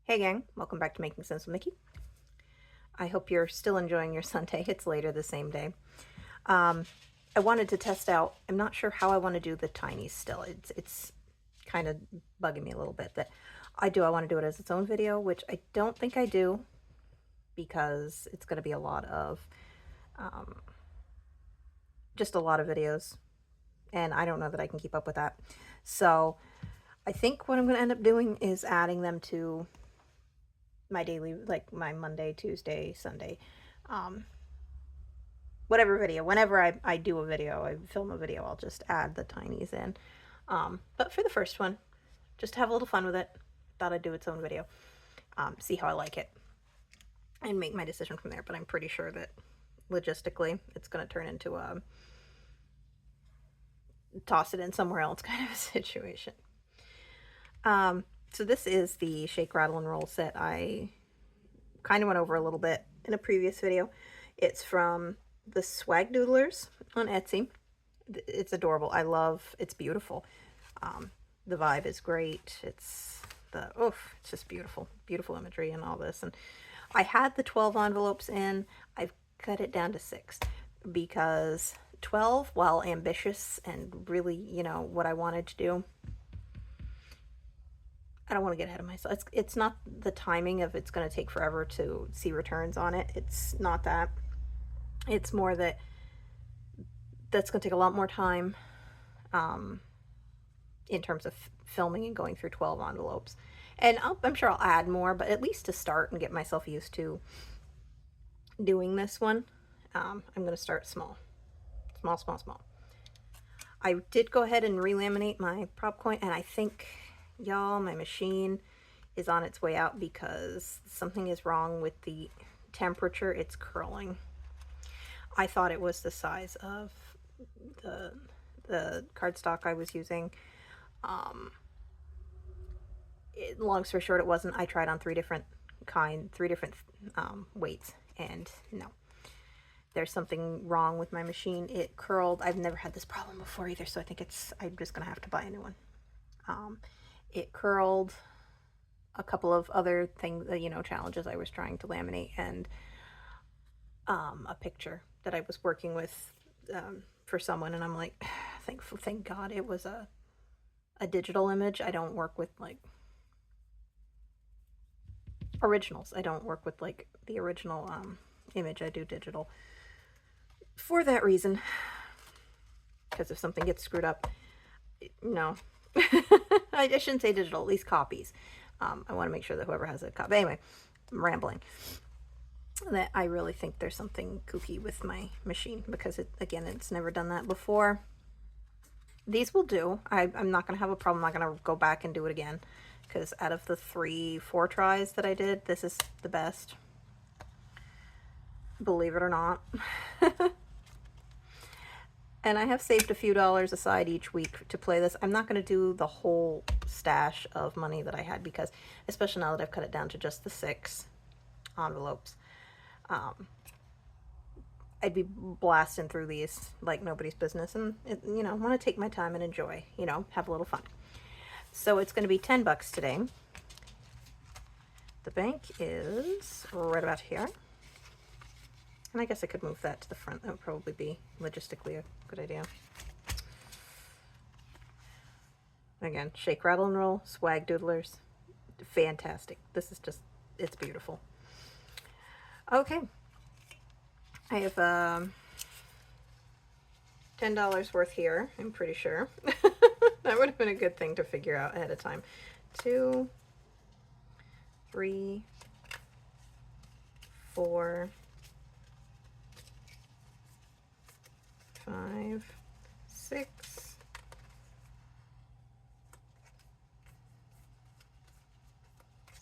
Hey gang, welcome back to Making Sense with Mickey. I hope you're still enjoying your Sunday. It's later the same day. I wanted to test out, I'm not sure how I want to do the Tinies still. It's kind of bugging me a little bit that I want to do it as its own video, which I don't think I do because it's going to be a lot of, just a lot of videos. And I don't know that I can keep up with that. So I think what I'm going to end up doing is adding them to my daily, like my Monday, Tuesday, Sunday, whatever video. Whenever I do a video, I film a video, I'll just add the Tinies in. But for the first one, just have a little fun with it. Thought I'd do its own video. See how I like it and make my decision from there. But I'm pretty sure that logistically it's going to turn into a toss it in somewhere else kind of a situation. So this is the Shake, Rattle, and Roll set. I kind of went over a little bit in a previous video. It's from the Swag Doodlers on Etsy. It's adorable. It's beautiful. The vibe is great. It's just beautiful. Beautiful imagery and all this. And I had the 12 envelopes in. I've cut it down to 6 because 12, while ambitious and really, what I wanted to do, I don't want to get ahead of myself. It's not the timing of it's going to take forever to see returns on it. It's not that. It's more that that's going to take a lot more time in terms of filming and going through 12 envelopes. And I'm sure I'll add more, but at least to start and get myself used to doing this one, I'm going to start small. Small. I did go ahead and relaminate my prop coin, and I think, y'all, my machine is on its way out because something is wrong with the temperature. It's curling. I thought it was the size of the cardstock I was using. Long story short, it wasn't. I tried on three different weights, and no. There's something wrong with my machine. It curled. I've never had this problem before either, so I think I'm just going to have to buy a new one. It curled. A couple of other things, challenges I was trying to laminate, and a picture that I was working with for someone, and I'm like, thank God it was a digital image. I don't work with like originals. I don't work with like the original image. I do digital for that reason, because if something gets screwed up, no. I shouldn't say digital, at least copies. I want to make sure that whoever has a copy. Anyway, I'm rambling. That I really think there's something kooky with my machine because it's never done that before. These will do. I'm not going to have a problem. I'm not going to go back and do it again because out of the 3-4 tries that I did, this is the best. Believe it or not. And I have saved a few dollars aside each week to play this. I'm not going to do the whole stash of money that I had because, especially now that I've cut it down to just the 6 envelopes, I'd be blasting through these like nobody's business, and I want to take my time and enjoy, have a little fun. So it's going to be $10 today. The bank is right about here. And I guess I could move that to the front. That would probably be logistically a good idea. Again, Shake, Rattle, and Roll, Swag Doodlers. Fantastic. This is just, it's beautiful. Okay. I have $10 worth here, I'm pretty sure. That would have been a good thing to figure out ahead of time. 2, 3, 4, 5, 6,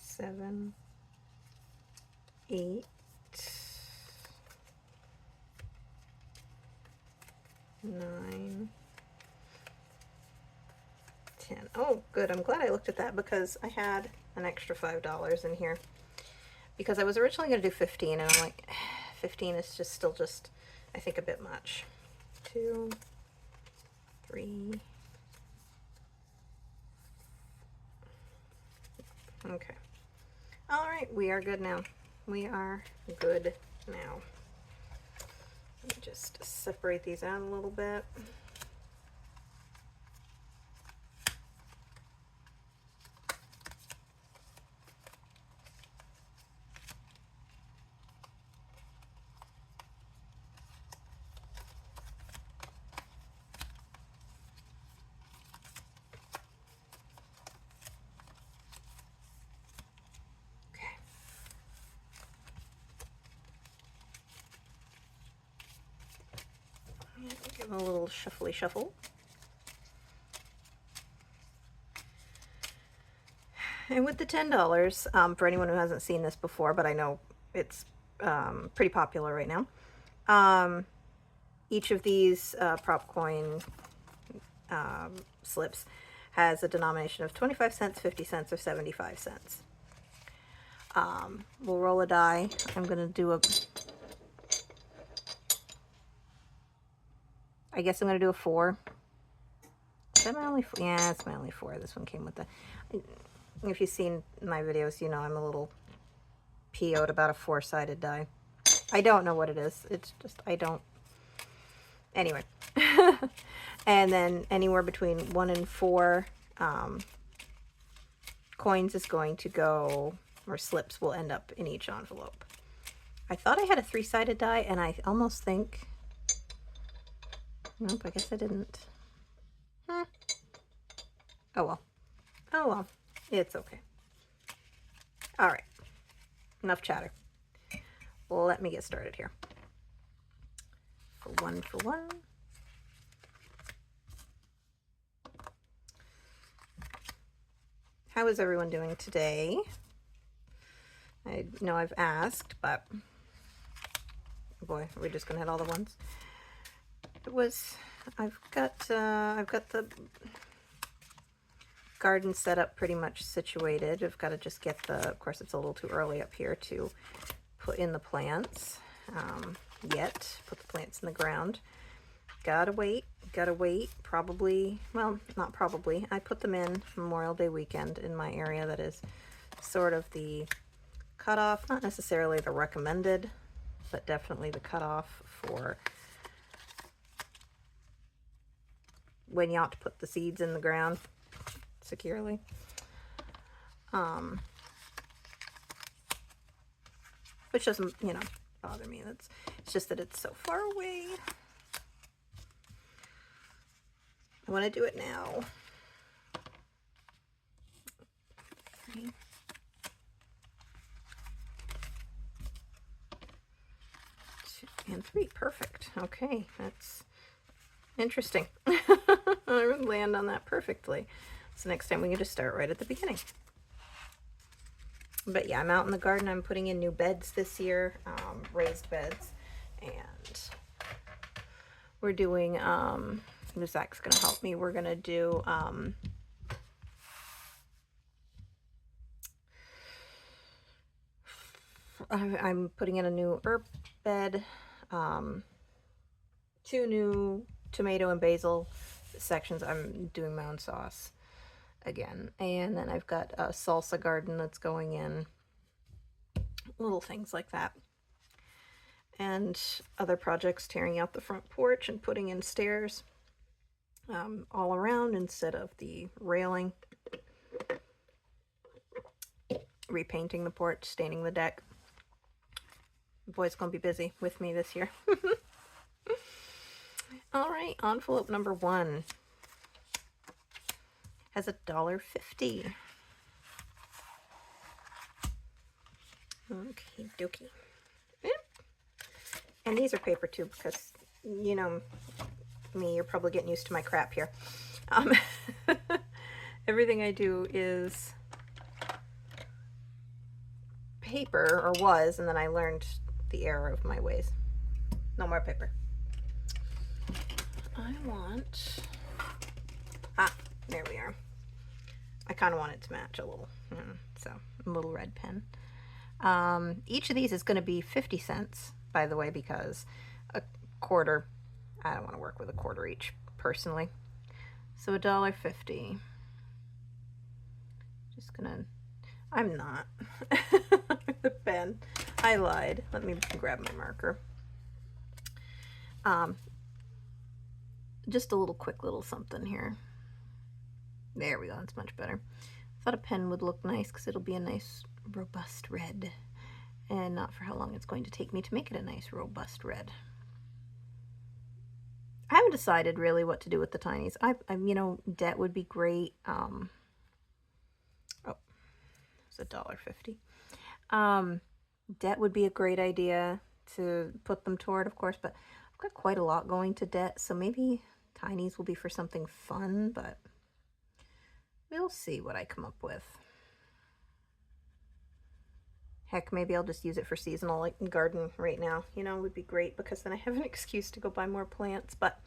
7, 8, 9, 10. Oh, good. I'm glad I looked at that because I had an extra $5 in here. Because I was originally going to do 15, and I'm like, 15 is still I think, a bit much. 2, 3. Okay. All right, we are good now. We are good now. Let me just separate these out a little bit. Give it a little shuffly shuffle. And with the $10, for anyone who hasn't seen this before, but I know it's pretty popular right now, each of these prop coin slips has a denomination of 25 cents, 50 cents, or 75 cents. We'll roll a die. I'm going to do I guess I'm going to do a 4. Is that my only 4? Yeah, it's my only 4. This one came with the... If you've seen my videos, you know I'm a little PO'd about a 4-sided die. I don't know what it is. It's just, I don't... Anyway. And then anywhere between 1 and 4 coins is going to go, or slips will end up in each envelope. I thought I had a 3-sided die, and I almost think... Nope, I guess I didn't. Oh well. Oh well. It's okay. Alright. Enough chatter. Let me get started here. For one. How is everyone doing today? I know I've asked, but boy, are we just gonna hit all the ones? I've got the garden set up pretty much situated. I've got to just get of course it's a little too early up here to put in the plants yet. Put the plants in the ground. Gotta wait, probably, well, not probably. I put them in Memorial Day weekend in my area that is sort of the cutoff, not necessarily the recommended, but definitely the cutoff for when you ought to put the seeds in the ground securely. Which doesn't, you know, bother me. It's just that it's so far away. I want to do it now. 3. 2 and 3. Perfect. Okay, that's interesting. I would land on that perfectly. So next time we can just start right at the beginning. But yeah, I'm out in the garden. I'm putting in new beds this year, raised beds. And we're doing, Zach's going to help me. We're going to do, I'm putting in a new herb bed, 2 new tomato and basil sections. I'm doing my own sauce again. And then I've got a salsa garden that's going in. Little things like that. And other projects, tearing out the front porch and putting in stairs all around instead of the railing. Repainting the porch, staining the deck. The boy's gonna be busy with me this year. All right, envelope number 1 has $1.50. Okay, dokie. And these are paper too, because you know me, you're probably getting used to my crap here. Everything I do is paper, or was, and then I learned the error of my ways. No more paper. I want, there we are. I kind of want it to match a little, so a little red pen. Each of these is going to be 50 cents, by the way, because a quarter, I don't want to work with a quarter each, personally. So $1.50. Just gonna, I'm not. The pen. I lied. Let me grab my marker. Just a little quick little something here. There we go. That's much better. I thought a pen would look nice because it'll be a nice robust red, and not for how long it's going to take me to make it a nice robust red. I haven't decided really what to do with the tinies. You know, debt would be great. Oh, it's $1.50. Debt would be a great idea to put them toward, of course, but I've got quite a lot going to debt, so maybe tinies will be for something fun, but we'll see what I come up with. Heck, maybe I'll just use it for seasonal, like garden right now. You know, would be great because then I have an excuse to go buy more plants, but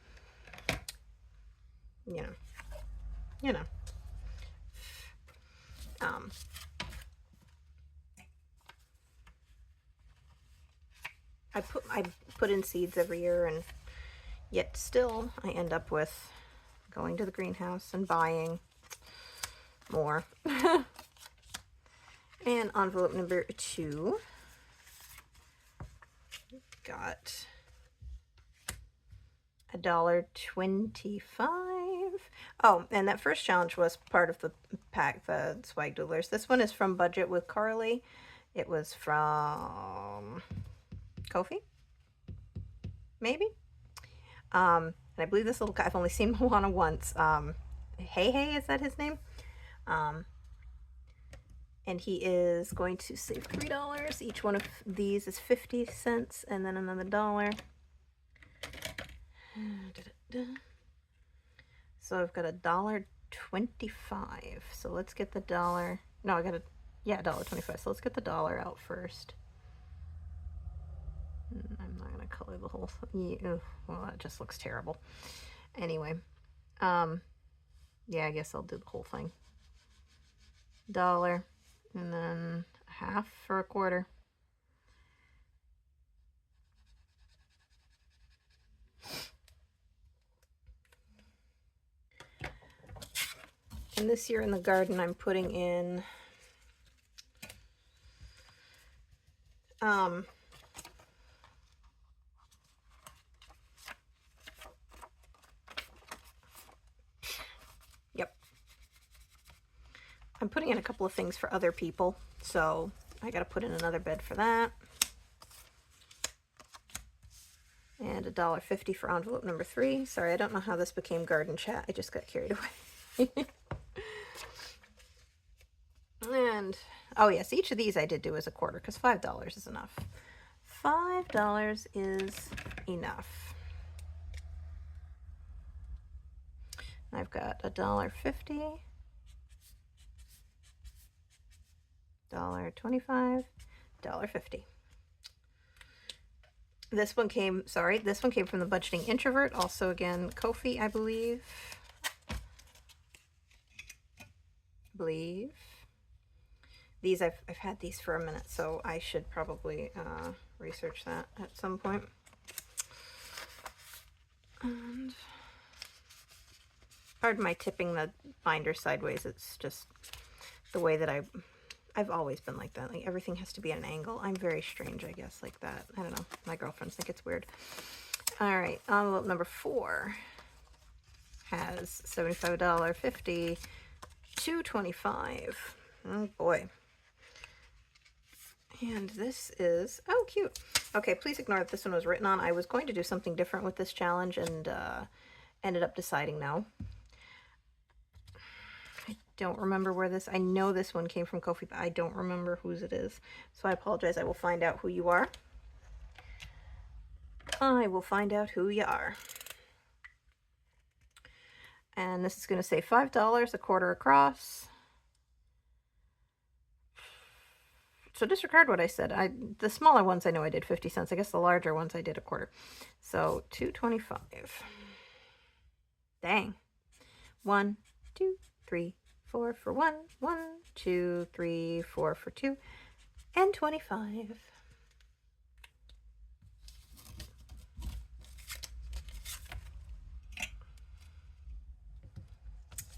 you know. I put in seeds every year, and yet still I end up with going to the greenhouse and buying more. And envelope number 2 got $1.25. Oh, and that first challenge was part of the pack, the swag doodlers. This one is from Budget with Carly. It was from Kofi, maybe. And I believe this little guy, I've only seen Moana once. Hey, is that his name? And he is going to save $3. Each one of these is 50 cents, and then another $1. So I've got $1.25. So let's get the dollar. No, I got $1.25. So let's get the $1 out first. I'm not gonna color the whole thing. Well, that just looks terrible. Anyway, yeah, I guess I'll do the whole thing. $1, and then half for $0.25. And this year in the garden, I'm putting in I'm putting in a couple of things for other people, so I got to put in another bed for that. And $1.50 for envelope number 3. Sorry, I don't know how this became garden chat. I just got carried away. And, oh yes, each of these I did do as a quarter, because $5 is enough. $5 is enough. I've got $1.50. $1.25, $1.50. This one came from the Budgeting Introvert, also again Kofi, I believe. These I've had these for a minute, so I should probably research that at some point. And pardon my tipping the binder sideways. It's just the way that I've always been like that. Like, everything has to be at an angle. I'm very strange, I guess, like that. I don't know. My girlfriends think it's weird. All right, envelope number 4 has $75.50, $2.25. Oh boy. And this is, oh, cute. Okay, please ignore that this one was written on. I was going to do something different with this challenge, and ended up deciding no. I don't remember where this, I know this one came from Kofi, but I don't remember whose it is. So I apologize. I will find out who you are. I will find out who you are. And this is going to say $5, a quarter across. So disregard what I said. The smaller ones I know I did 50 cents. I guess the larger ones I did a quarter. So $2.25. Dang. 1, 2, 3, 4 for 1. 1, 2, 3, 4 for 2. And 25.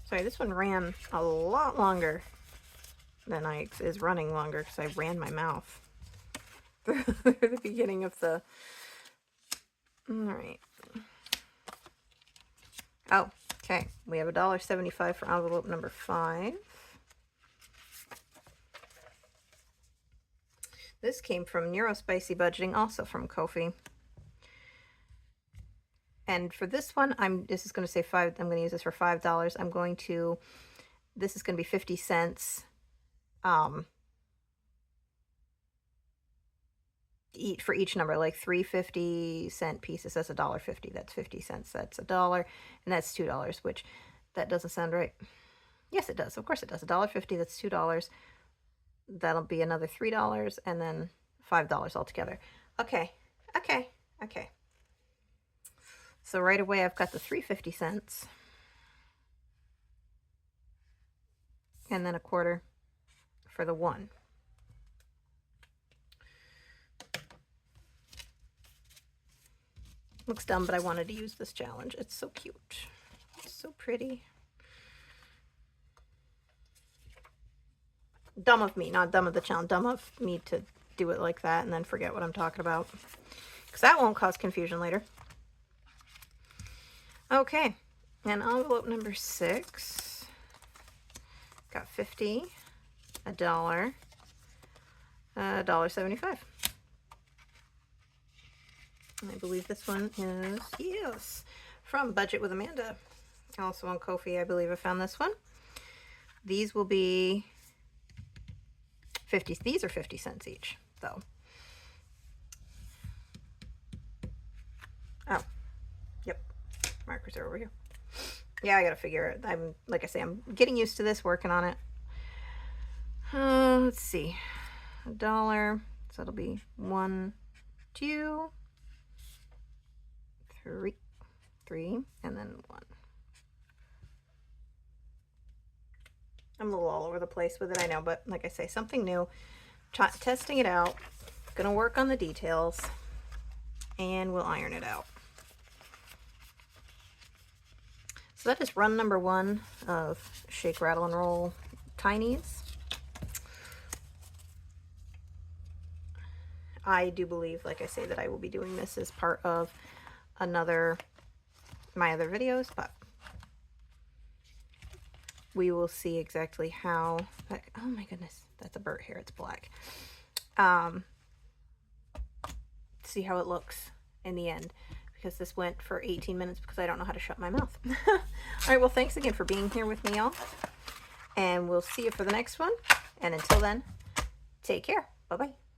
Sorry, this one ran a lot longer than is running longer because I ran my mouth through the beginning of the... Alright. Oh, okay. We have $1.75 for envelope number 5. This came from Neurospicy Budgeting, also from Ko-fi. And for this one, this is going to say I'm going to use this for $5. This is going to be 50 cents. For each number, like 3 50-cent pieces. That's $1.50. That's 50 cents. That's $1, and that's $2. Which that doesn't sound right. Yes, it does. Of course, it does. $1.50. That's $2. That'll be another $3, and then $5 altogether. Okay. So right away, I've got the 3 50 cents, and then a quarter for the 1. Looks dumb, but I wanted to use this challenge. It's so cute. It's so pretty. Dumb of me, not dumb of the challenge. Dumb of me to do it like that and then forget what I'm talking about. Because that won't cause confusion later. Okay. And envelope number 6. Got 50, $1, $1.75. I believe this one is, yes, from Budget with Amanda. Also on Ko-fi, I believe I found this one. These will be 50. These are 50 cents each, though. Oh, yep. Markers are over here. Yeah, I gotta figure it. Like I say, I'm getting used to this, working on it. Let's see. $1. So it'll be 1, 2, 3, and then 1. I'm a little all over the place with it, I know, but like I say, something new. Testing it out. Gonna work on the details, and we'll iron it out. So that is run number 1 of Shake, Rattle, and Roll Tinies. I do believe, like I say, that I will be doing this as part of my other videos, but we will see exactly how. Oh my goodness, that's a bird hair. It's black. See how it looks in the end, because this went for 18 minutes because I don't know how to shut my mouth. All right, well, thanks again for being here with me, y'all, and we'll see you for the next one. And until then, take care. Bye bye.